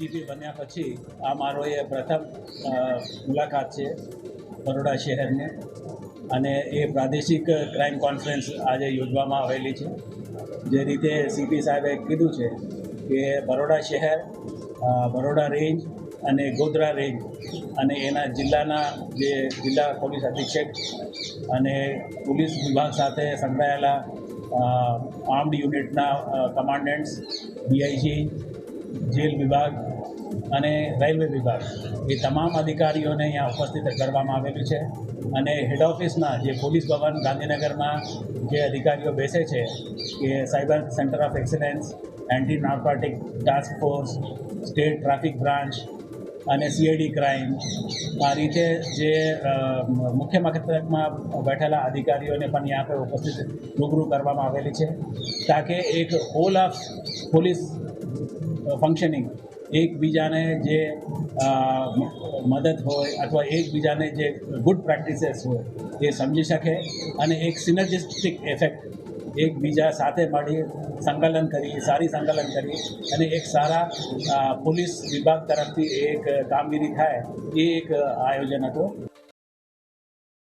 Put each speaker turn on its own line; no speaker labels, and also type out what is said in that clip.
DGP બન્યા પછી આ મારો એ પ્રથમ મુલાકાત છે બરોડા શહેરની, અને એ પ્રાદેશિક ક્રાઇમ કોન્ફરન્સ આજે યોજવામાં આવેલી છે. જે રીતે સીપી સાહેબે કીધું છે કે બરોડા શહેર, બરોડા રેન્જ અને ગોધરા રેન્જ અને એના જિલ્લાના જે જિલ્લા પોલીસ અધિક્ષક અને પોલીસ વિભાગ સાથે સંકળાયેલા આર્મ્ડ યુનિટના કમાન્ડન્ટ્સ, ડીઆઈજી, જેલ વિભાગ અને રેલવે વિભાગ, એ તમામ અધિકારીઓને અહીંયા ઉપસ્થિત કરવામાં આવેલું છે. અને હેડ ઓફિસના જે પોલીસ ભવન ગાંધીનગરમાં જે અધિકારીઓ બેસે છે કે cyber centre of excellence, anti narcotic task force, state traffic branch અને સીઆઈડી ક્રાઇમ, આ રીતે જે મુખ્ય મથકમાં બેઠેલા અધિકારીઓને પણ यहाँ पे ઉપસ્થિત રૂબરૂ કરવામાં આવેલી છે, તાકે એક હોલ ઓફ પોલીસ ફંક્શનિંગ એકબીજાને જે મદદ હોય અથવા એકબીજાને જે ગુડ પ્રેક્ટિસીસ હોય એ સમજી શકે અને એક સિનર્જિસ્ટિક ઇફેક્ટ એકબીજા સાથે મળી સંકલન કરી, સારી સંકલન કરી અને એક સારા પોલીસ વિભાગ તરફથી એક કામગીરી થાય, એ એક આયોજન હતું.